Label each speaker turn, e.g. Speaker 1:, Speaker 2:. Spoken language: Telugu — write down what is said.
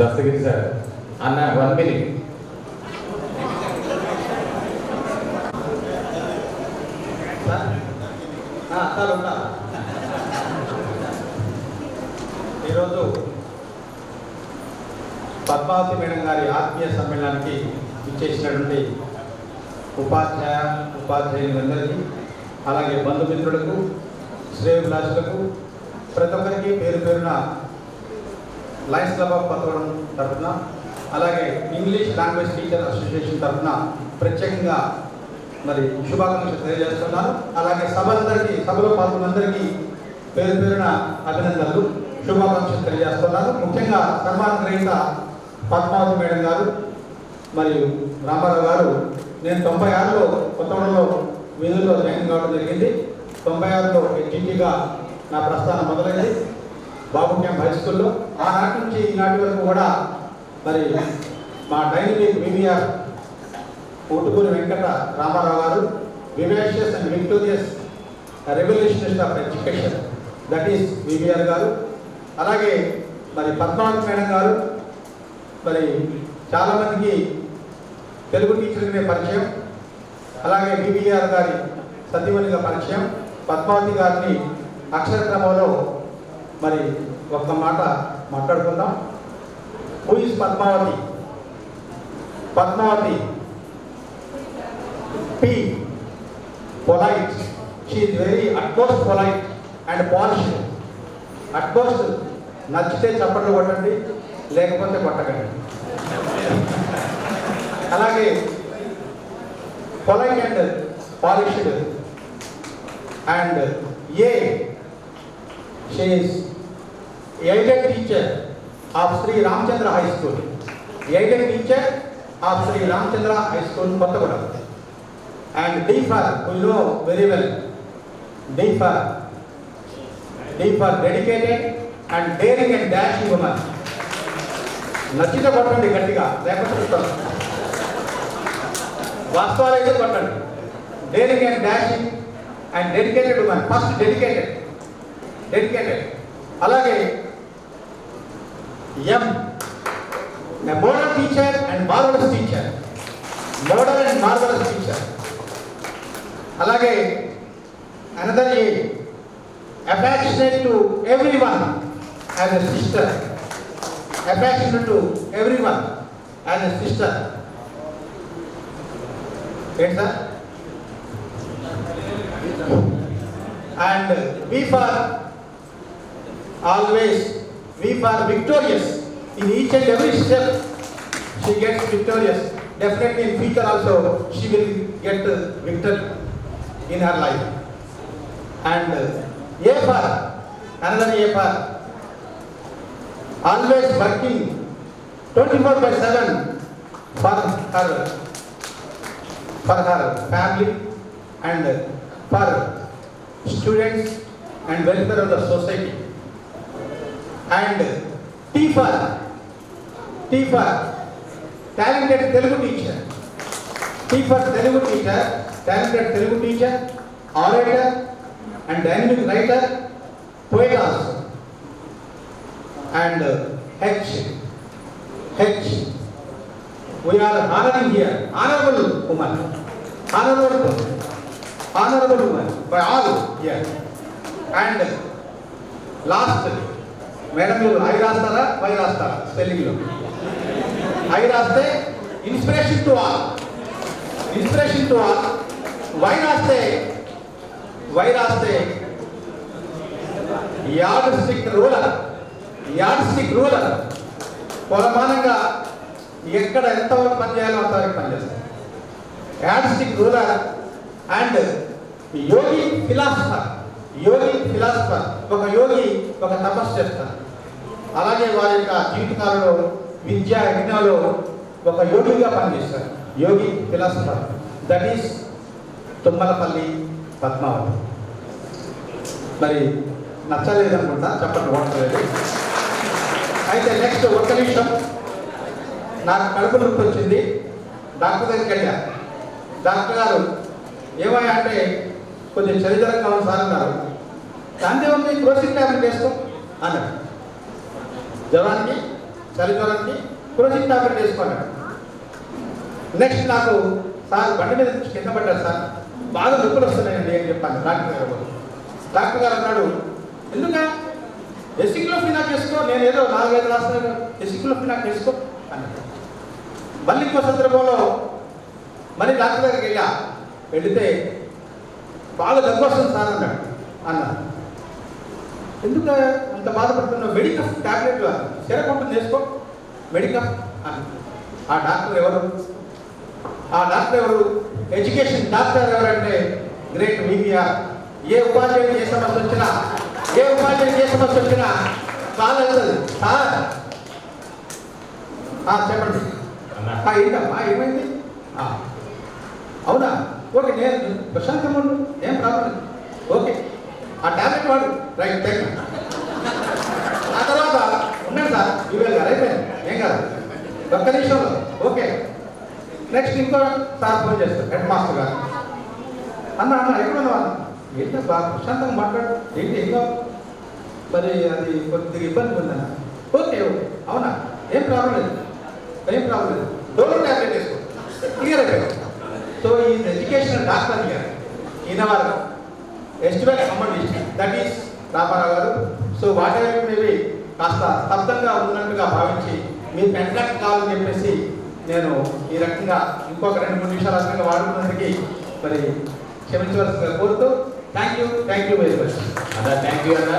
Speaker 1: దస్తగిరి సార్ అన్న 1 minute.
Speaker 2: సార్ ఉంటా. ఈరోజు పద్మావతి మేడం గారి ఆత్మీయ సమ్మేళనానికి ఇచ్చేసినటువంటి ఉపాధ్యాయులందరికీ, అలాగే బంధుమిత్రులకు, శ్రేయోభిలాషులకు, ప్రతి ఒక్కరికి పేరు పేరున లయన్స్ క్లబ్ ఆఫ్ కొత్తగూడెం తరఫున, అలాగే ఇంగ్లీష్ లాంగ్వేజ్ టీచర్ అసోసియేషన్ తరఫున ప్రత్యేకంగా మరి శుభాకాంక్షలు తెలియజేస్తున్నాను. అలాగే సభలో పాల్గొన్నందరికీ పేరు పేరున అభినందనలు, శుభాకాంక్షలు తెలియజేస్తున్నాను. ముఖ్యంగా సన్మాన గ్రహీత పద్మావతి మేడం గారు మరియు రామారావు గారు. నేను 96లో కొత్తగూడెంలో విధుల్లో జాయిన్ కావడం జరిగింది. 96లో హెచ్ఈటీగా నా ప్రస్థానం మొదలైంది బాబు క్యాంప్ హై స్కూల్లో. ఆనాటి నుంచి ఈనాటి వరకు కూడా మరి మా డైనమిక్ వివిఆర్ ఊటుకూరి వెంకట రామారావు గారు, vivacious and victorious revolutionist of education, that is VVR గారు. అలాగే మరి పద్మావతి మేడం గారు మరి చాలామందికి తెలుగు టీచర్గా పరిచయం, అలాగే వివిఆర్ గారి సతీమణిగా పరిచయం. పద్మావతి గారిని అక్షర క్రమంలో మరి ఒక్క మాట మాట్లాడుకుందాం. Who is Padmavati? Padmavati P, polite. She is very utmost polite and polished. Utmost నచ్చితే చప్పట్లు కొట్టండి, లేకపోతే కొట్టకండి. అలాగే polite and polished. And she is aided teacher of Sri Ramchandra High School. Aided teacher of Sri Ramchandra High School, Kottagudem. And D for, we know very well, D for dedicated and daring and dashing woman. నచ్చితే కొట్టండి గట్టిగా, లేకపోతే చూస్తాను. వాస్తవాలు అయితే కొట్టండి. Daring and dashing and dedicated women. First dedicated. అలాగే M, model teacher and marvellous teacher. Model and marvellous teacher. అలాగే another A, affectionate to everyone as a sister. Affectionate to everyone as a sister. Yes, sir. And V for always, V for victorious. In each and every step she gets victorious. Definitely in future also she will get victory in her life. And A for, another A for always working 24/7 for her family and for students and welfare of the society. And T for talented Telugu teacher. T for Telugu teacher, talented Telugu teacher, orator and dynamic writer, poet also. And H, we are honoring here honorable woman by all here. And last, madam మీరు ఐ రాస్తారా వై రాస్తారా? స్పెల్లింగ్లో ఐ రాస్తే ఇన్స్పిరేషన్ టు ఆల్. వై రాస్తే యార్డ్ స్టిక్ రూలర్. కొలమానంగా ఎక్కడ ఎంతవరకు పనిచేయాలో అంతవరకు పనిచేస్తారు. Yardstick ruler. And yogi philosopher. ఒక యోగి ఒక తపస్సు చేస్తారు. అలాగే వారి యొక్క జీవితకాలంలో విద్యా యజ్ఞంలో ఒక యోగిగా పనిచేస్తారు. Yogi philosopher, that is Tummalapalli Padmavathi. మరి నచ్చలేదు అనుకుంటా, చెప్పండి ఓడలేదు. అయితే నెక్స్ట్ ఒక్క నిమిషం, నాకు కడుపు నొప్పి వచ్చింది, డాక్టర్ దగ్గరికి వెళ్ళా. డాక్టర్ గారు ఏమయ్యా అంటే కొంచెం చరిత్రంగా ఉంది సార్ అన్నారు. దాంట్లో ఉంది క్రోసిన్ ట్యాబ్లెట్ వేసుకో అన్నాడు. జ్వరానికి చలి జ్వరానికి క్రోసిన్ టాబ్లెట్ వేసుకున్నాడు. నెక్స్ట్ నాకు సార్ బండి మీద నుంచి కింద పడ్డారు సార్, బాగా నొప్పులు వస్తున్నాయండి అని చెప్పాను డాక్టర్ గారు. డాక్టర్ గారు అన్నాడు, ఎందుక ఎసిక్లోఫినాక్ వేసుకో, నేను ఏదో 4-5 రాస్తున్నాను, ఎసిక్లోఫినాక్ వేసుకో అన్నాడు. మళ్ళీ ఇంకో సందర్భంలో మళ్ళీ డాక్టర్ దగ్గరికి వెళితే బాగా దగ్గు వస్తుంది సార్ అన్నాడు. ఎందుకు అంత బాధపడుతున్నావు? మెడికఫ్ టాబ్లెట్ సిరప్ ఉంటుంది వేసుకో, మెడికఫ్ అని. ఆ డాక్టర్ ఎవరు? ఎడ్యుకేషన్ డాక్టర్ ఎవరంటే గ్రేట్ వివిఆర్. ఏ ఉపాధ్యాయుడు ఏ సమస్య వచ్చినా చాలా వెళ్తుంది సార్. చెప్పండి ఏంటమ్మా, ఏమైంది? అవునా, ఓకే, నేను ప్రశాంతంగా ఉండు, ఏం ప్రాబ్లం లేదు, ఓకే, ఆ టాబ్లెట్ వాడు, రైట్, థ్యాంక్ యూ. ఆ తర్వాత ఉన్నాడు సార్ వివేల్ గారు, అయిపోయింది, ఏం కాదు, ఒక్క నిమిషంలో ఓకే. నెక్స్ట్ ఇంకో సార్ ఫోన్ చేస్తారు, హెడ్ మాస్టర్ గారు. అన్న ఎక్కడున్నావా? ఏంటో బాగా ప్రశాంతంగా మాట్లాడు, ఏంటి ఇంకా మరి అది కొద్దిగా ఇబ్బంది ఉందన్న. ఓకే, అవునా, ఏం ప్రాబ్లం లేదు, డోలో టాబ్లెట్ వేసుకో, క్లియర్ అయిపోయింది. సో ఈ ఎడ్యుకేషనల్ డాక్టర్ గారు ఈయన వారు ఎస్టిమేట్ కమ్మండి, దట్ ఈస్ రామారావు గారు. సో వాట్ ఎవర్ మేబీ కాస్త స్తబ్దంగా ఉన్నట్టుగా భావించి మీరు పెంటాక్ట్ కావాలని చెప్పేసి నేను ఈ రకంగా ఇంకొక 2-3 నిమిషాలు అర్థంగా వాడుతున్నందుకు మరి క్షమించవలసిందిగా కోరుతూ thank you very much.
Speaker 1: Thank you అన్న.